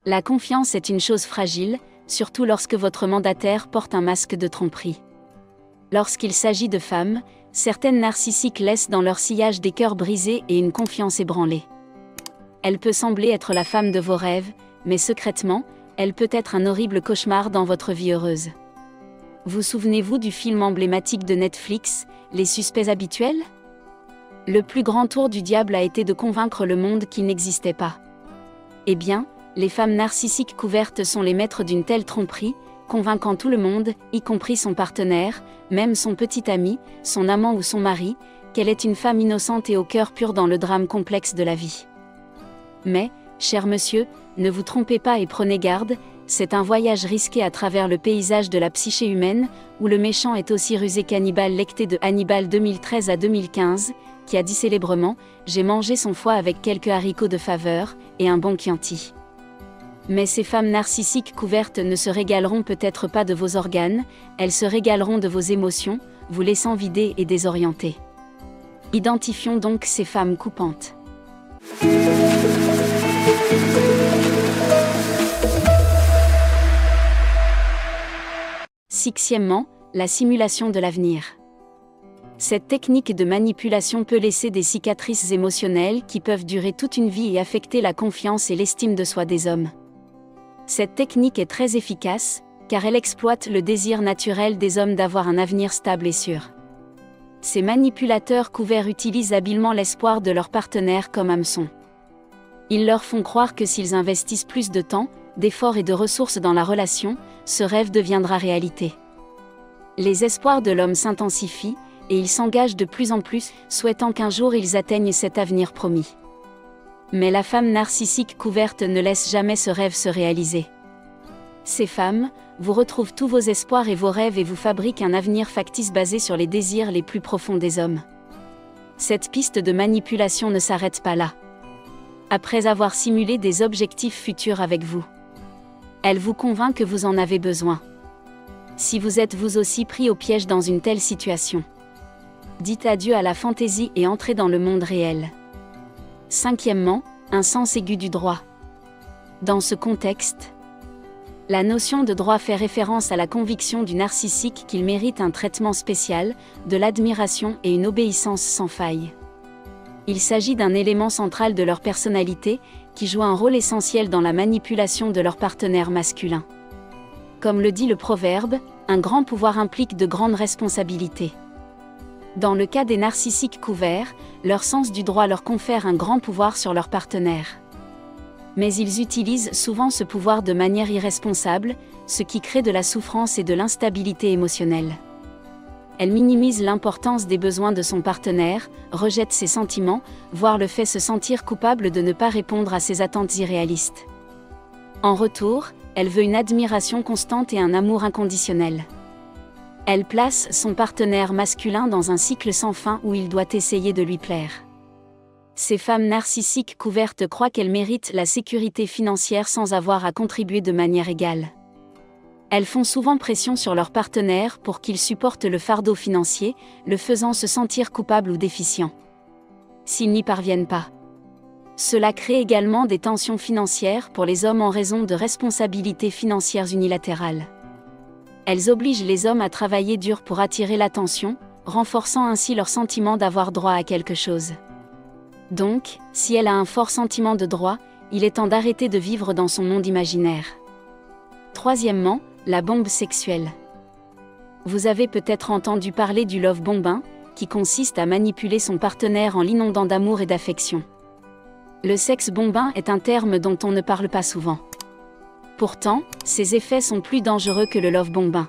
La confiance est une chose fragile, surtout lorsque votre mandataire porte un masque de tromperie. Lorsqu'il s'agit de femmes, certaines narcissiques laissent dans leur sillage des cœurs brisés et une confiance ébranlée. Elle peut sembler être la femme de vos rêves, mais secrètement, elle peut être un horrible cauchemar dans votre vie heureuse. Vous souvenez-vous du film emblématique de Netflix, Les Suspects Habituels ? Le plus grand tour du diable a été de convaincre le monde qu'il n'existait pas. Eh bien, les femmes narcissiques couvertes sont les maîtres d'une telle tromperie, convainquant tout le monde, y compris son partenaire, même son petit ami, son amant ou son mari, qu'elle est une femme innocente et au cœur pur dans le drame complexe de la vie. Mais, cher monsieur, ne vous trompez pas et prenez garde, c'est un voyage risqué à travers le paysage de la psyché humaine, où le méchant est aussi rusé qu'Hannibal Lecter de Hannibal 2013 à 2015, qui a dit célèbrement « J'ai mangé son foie avec quelques haricots de faveur, et un bon Chianti ». Mais ces femmes narcissiques couvertes ne se régaleront peut-être pas de vos organes, elles se régaleront de vos émotions, vous laissant vidés et désorientés. Identifions donc ces femmes coupantes. Sixièmement, la simulation de l'avenir. Cette technique de manipulation peut laisser des cicatrices émotionnelles qui peuvent durer toute une vie et affecter la confiance et l'estime de soi des hommes. Cette technique est très efficace, car elle exploite le désir naturel des hommes d'avoir un avenir stable et sûr. Ces manipulateurs couverts utilisent habilement l'espoir de leur partenaire comme hameçon. Ils leur font croire que s'ils investissent plus de temps, d'efforts et de ressources dans la relation, ce rêve deviendra réalité. Les espoirs de l'homme s'intensifient, et ils s'engagent de plus en plus, souhaitant qu'un jour ils atteignent cet avenir promis. Mais la femme narcissique couverte ne laisse jamais ce rêve se réaliser. Ces femmes vous retrouvent tous vos espoirs et vos rêves et vous fabriquent un avenir factice basé sur les désirs les plus profonds des hommes. Cette piste de manipulation ne s'arrête pas là. Après avoir simulé des objectifs futurs avec vous, elle vous convainc que vous en avez besoin. Si vous êtes vous aussi pris au piège dans une telle situation, dites adieu à la fantaisie et entrez dans le monde réel. Cinquièmement, un sens aigu du droit. Dans ce contexte, la notion de droit fait référence à la conviction du narcissique qu'il mérite un traitement spécial, de l'admiration et une obéissance sans faille. Il s'agit d'un élément central de leur personnalité, qui joue un rôle essentiel dans la manipulation de leur partenaire masculin. Comme le dit le proverbe, un grand pouvoir implique de grandes responsabilités. Dans le cas des narcissiques couverts, leur sens du droit leur confère un grand pouvoir sur leur partenaire. Mais ils utilisent souvent ce pouvoir de manière irresponsable, ce qui crée de la souffrance et de l'instabilité émotionnelle. Elle minimise l'importance des besoins de son partenaire, rejette ses sentiments, voire le fait se sentir coupable de ne pas répondre à ses attentes irréalistes. En retour, elle veut une admiration constante et un amour inconditionnel. Elle place son partenaire masculin dans un cycle sans fin où il doit essayer de lui plaire. Ces femmes narcissiques couvertes croient qu'elles méritent la sécurité financière sans avoir à contribuer de manière égale. Elles font souvent pression sur leur partenaire pour qu'il supporte le fardeau financier, le faisant se sentir coupable ou déficient. S'ils n'y parviennent pas, cela crée également des tensions financières pour les hommes en raison de responsabilités financières unilatérales. Elles obligent les hommes à travailler dur pour attirer l'attention, renforçant ainsi leur sentiment d'avoir droit à quelque chose. Donc, si elle a un fort sentiment de droit, il est temps d'arrêter de vivre dans son monde imaginaire. Troisièmement, la bombe sexuelle. Vous avez peut-être entendu parler du love bombing, qui consiste à manipuler son partenaire en l'inondant d'amour et d'affection. Le sexe bombing est un terme dont on ne parle pas souvent. Pourtant, ses effets sont plus dangereux que le love bombing.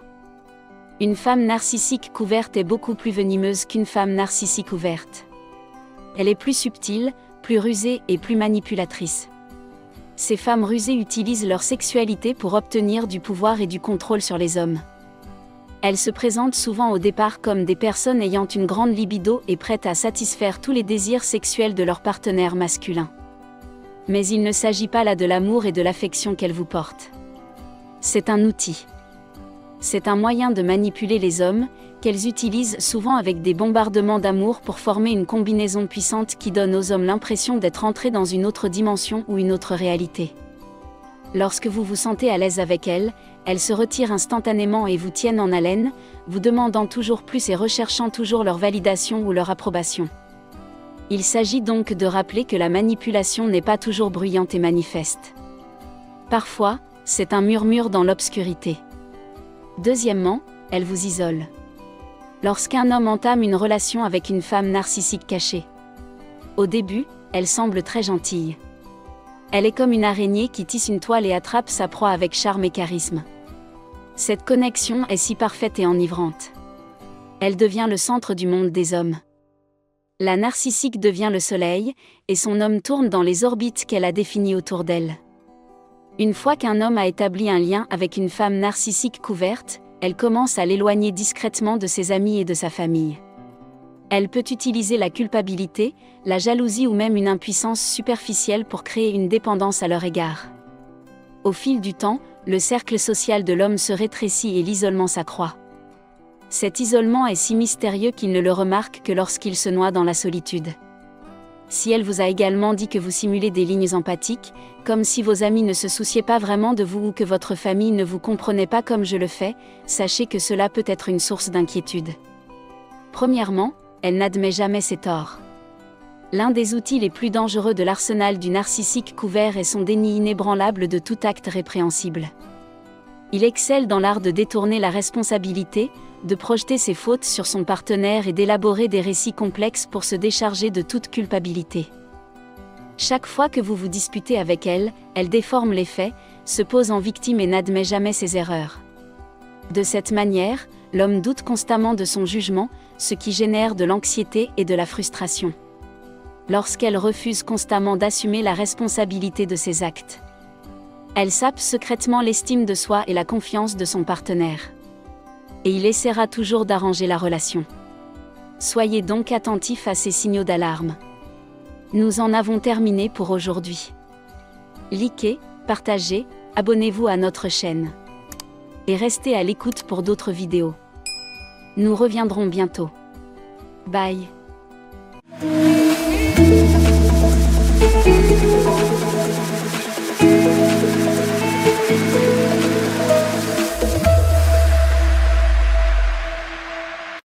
Une femme narcissique couverte est beaucoup plus venimeuse qu'une femme narcissique ouverte. Elle est plus subtile, plus rusée et plus manipulatrice. Ces femmes rusées utilisent leur sexualité pour obtenir du pouvoir et du contrôle sur les hommes. Elles se présentent souvent au départ comme des personnes ayant une grande libido et prêtes à satisfaire tous les désirs sexuels de leur partenaire masculin. Mais il ne s'agit pas là de l'amour et de l'affection qu'elles vous portent. C'est un outil. C'est un moyen de manipuler les hommes, qu'elles utilisent souvent avec des bombardements d'amour pour former une combinaison puissante qui donne aux hommes l'impression d'être entrés dans une autre dimension ou une autre réalité. Lorsque vous vous sentez à l'aise avec elles, elles se retirent instantanément et vous tiennent en haleine, vous demandant toujours plus et recherchant toujours leur validation ou leur approbation. Il s'agit donc de rappeler que la manipulation n'est pas toujours bruyante et manifeste. Parfois, c'est un murmure dans l'obscurité. Deuxièmement, elle vous isole. Lorsqu'un homme entame une relation avec une femme narcissique cachée. Au début, elle semble très gentille. Elle est comme une araignée qui tisse une toile et attrape sa proie avec charme et charisme. Cette connexion est si parfaite et enivrante. Elle devient le centre du monde des hommes. La narcissique devient le soleil, et son homme tourne dans les orbites qu'elle a définies autour d'elle. Une fois qu'un homme a établi un lien avec une femme narcissique couverte, elle commence à l'éloigner discrètement de ses amis et de sa famille. Elle peut utiliser la culpabilité, la jalousie ou même une impuissance superficielle pour créer une dépendance à leur égard. Au fil du temps, le cercle social de l'homme se rétrécit et l'isolement s'accroît. Cet isolement est si mystérieux qu'il ne le remarque que lorsqu'il se noie dans la solitude. Si elle vous a également dit que vous simulez des lignes empathiques, comme si vos amis ne se souciaient pas vraiment de vous ou que votre famille ne vous comprenait pas comme je le fais, sachez que cela peut être une source d'inquiétude. Premièrement, elle n'admet jamais ses torts. L'un des outils les plus dangereux de l'arsenal du narcissique couvert est son déni inébranlable de tout acte répréhensible. Il excelle dans l'art de détourner la responsabilité, de projeter ses fautes sur son partenaire et d'élaborer des récits complexes pour se décharger de toute culpabilité. Chaque fois que vous vous disputez avec elle, elle déforme les faits, se pose en victime et n'admet jamais ses erreurs. De cette manière, l'homme doute constamment de son jugement, ce qui génère de l'anxiété et de la frustration. Lorsqu'elle refuse constamment d'assumer la responsabilité de ses actes, elle sape secrètement l'estime de soi et la confiance de son partenaire. Et il essaiera toujours d'arranger la relation. Soyez donc attentifs à ces signaux d'alarme. Nous en avons terminé pour aujourd'hui. Likez, partagez, abonnez-vous à notre chaîne. Et restez à l'écoute pour d'autres vidéos. Nous reviendrons bientôt. Bye.